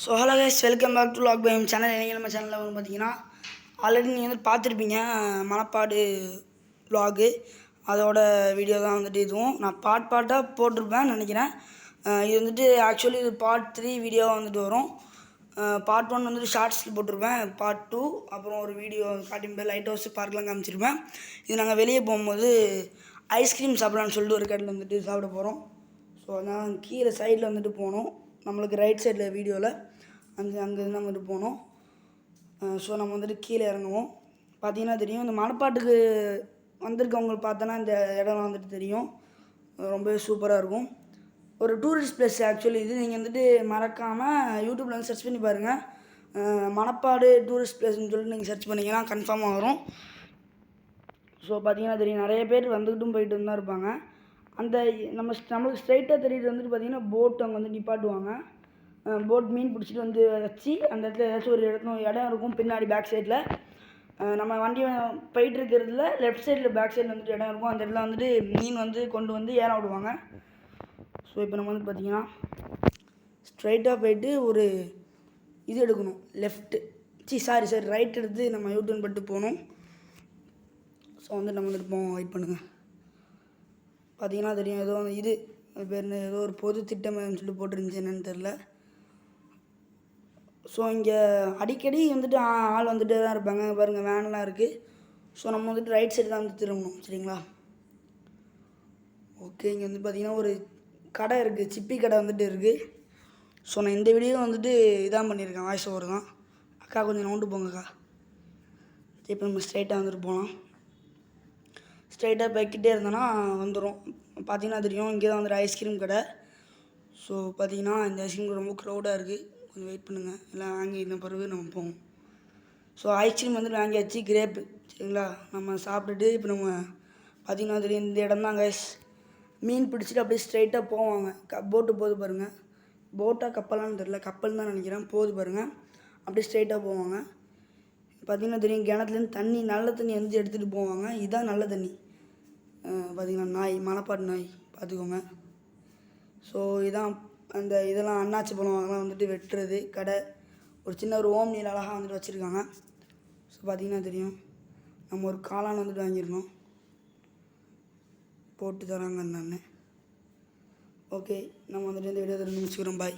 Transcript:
So hello guys, welcome back to log by M channel. இன்றைக்கி நம்ம சேனலில் வந்து பார்த்தீங்கன்னா ஆல்ரெடி நீங்கள் வந்து பார்த்துருப்பீங்க மணப்பாடு வ்ளாகு. அதோட வீடியோ தான் வந்துட்டு இதுவும் நான் பார்ட்டாக போட்டிருப்பேன் நினைக்கிறேன். இது வந்துட்டு ஆக்சுவலி இது பார்ட் 3 வீடியோவாக வந்துட்டு வரும். பார்ட் 1 வந்துட்டு ஷார்ட்ஸில் போட்டிருப்பேன். பார்ட் 2 அப்புறம் ஒரு வீடியோ காட்டியிருப்பேன், லைட் ஹவுஸ் பார்க்கலாம் காமிச்சிருப்பேன். இது நாங்கள் வெளியே போகும்போது ஐஸ்கிரீம் சாப்பிட்லான்னு சொல்லிட்டு ஒரு கடையில் வந்துட்டு சாப்பிட போகிறோம். ஸோ அதனால் கீழே சைடில் வந்துட்டு போனோம், நம்மளுக்கு ரைட் சைடில் வீடியோவில் அங்கேருந்து வந்துட்டு போனோம். ஸோ நம்ம வந்துட்டு கீழே இறங்குவோம். பார்த்தீங்கன்னா தெரியும், இந்த மணப்பாட்டுக்கு வந்திருக்கவங்களுக்கு பார்த்தோன்னா இந்த இடம்லாம் வந்துட்டு தெரியும். ரொம்பவே சூப்பராக இருக்கும். ஒரு டூரிஸ்ட் பிளேஸ் ஆக்சுவலி இது. நீங்கள் வந்துட்டு மறக்காமல் யூடியூப்பில் வந்து சர்ச் பண்ணி பாருங்கள். மணப்பாடு டூரிஸ்ட் பிளேஸ்ன்னு சொல்லிட்டு நீங்கள் சர்ச் பண்ணிங்கன்னா கன்ஃபார்மாக வரும். ஸோ பார்த்தீங்கன்னா தெரியும், நிறைய பேர் வந்துக்கிட்டும் போயிட்டு தான் இருப்பாங்க. அந்த நம்மளுக்கு ஸ்ட்ரைட்டாக தெரியுது வந்துட்டு பார்த்தீங்கன்னா போட் அங்கே வந்து நிப்பாட்டுவாங்க. போட் மீன் பிடிச்சிட்டு வந்து வச்சு அந்த இடத்துல ஏதாச்சும் ஒரு இடம் இருக்கும் பின்னாடி பேக் சைடில். நம்ம வண்டி போயிட்டு இருக்கிறதுல லெஃப்ட் சைடில் பேக் சைடில் வந்துட்டு இடம் இருக்கும். அந்த இடத்துல வந்துட்டு மீன் வந்து கொண்டு வந்து ஏற விடுவாங்க. ஸோ இப்போ நம்ம வந்து பார்த்திங்கன்னா ஸ்ட்ரைட்டாக போயிட்டு ஒரு இது எடுக்கணும், லெஃப்ட்டு சாரி ரைட் எடுத்து நம்ம யூட்டர்ன் பண்ணிட்டு போகணும். ஸோ வந்து நம்ம வந்துட்டு போவோம், வெயிட் பண்ணுங்கள். பார்த்திங்கன்னா தெரியும், ஏதோ இது அது பேர் ஏதோ ஒரு பொது திட்டம் சொல்லிட்டு போட்டுருந்துச்சு, என்னென்னு தெரில. ஸோ இங்கே அடிக்கடி வந்துட்டு ஆள் வந்துகிட்டே தான் இருப்பாங்க. பாருங்கள், வேன்லாம் இருக்குது. ஸோ நம்ம வந்துட்டு ரைட் சைடு தான் வந்து திரும்பணும், சரிங்களா? ஓகே, இங்கே வந்து பார்த்திங்கன்னா ஒரு கடை இருக்குது, சிப்பி கடை வந்துட்டு இருக்குது. ஸோ நான் இந்த வீடியோ வந்துட்டு இதான் பண்ணியிருக்கேன், வாய்ஸ் ஓவர் தான். அக்கா கொஞ்சம் நோண்டு போங்கக்கா. இப்போ நம்ம ஸ்ட்ரைட்டாக வந்துட்டு போகலாம். ஸ்ட்ரைட்டாக போய்கிட்டே இருந்தோன்னா வந்துடும். பார்த்திங்கன்னா தெரியும், இங்கே தான் வந்துட்டு ஐஸ்கிரீம் கடை. ஸோ பார்த்திங்கன்னா இந்த ஐஸ்கிரீம் ரொம்ப க்ரௌடாக இருக்குது. கொஞ்சம் வெயிட் பண்ணுங்கள், எல்லாம் வாங்கி இந்த பிறகு நம்ம போவோம். ஸோ ஐஸ்கிரீம் வந்துட்டு வாங்கியாச்சு, கிரேப்பு, சரிங்களா? நம்ம சாப்பிட்டுட்டு இப்போ நம்ம பார்த்திங்கன்னா தெரியும், இந்த இடம் தான் கைஸ். மீன் பிடிச்சிட்டு அப்படியே ஸ்ட்ரைட்டாக போவாங்க. போட்டு போகுது பாருங்கள். போட்டாக கப்பலான்னு தெரில, கப்பல் தான் நினைக்கிறேன். போகுது பாருங்கள், அப்படியே ஸ்ட்ரைட்டாக போவாங்க. பார்த்திங்கன்னா தெரியும், கிணத்துலேருந்து தண்ணி, நல்ல தண்ணி வந்து எடுத்துகிட்டு போவாங்க. இதுதான் நல்ல தண்ணி. பார்த்திங்கன்னா நாய், மணப்பாடு நாய், பார்த்துக்கோங்க. ஸோ இதான் அந்த இதெல்லாம் அன்னாச்சி பழம் அதெல்லாம் வந்துட்டு வெட்டுறது கடை. ஒரு சின்ன ஒரு ஓம்னியில் அழகாக வந்துட்டு வச்சுருக்காங்க. ஸோ பார்த்திங்கன்னா தெரியும், நம்ம ஒரு காளான் வந்துட்டு வாங்கியிருந்தோம், போட்டு தராங்க நான். ஓகே, நம்ம வந்துட்டு இந்த வீடியோ முடிச்சுக்கிறோம். பாய்.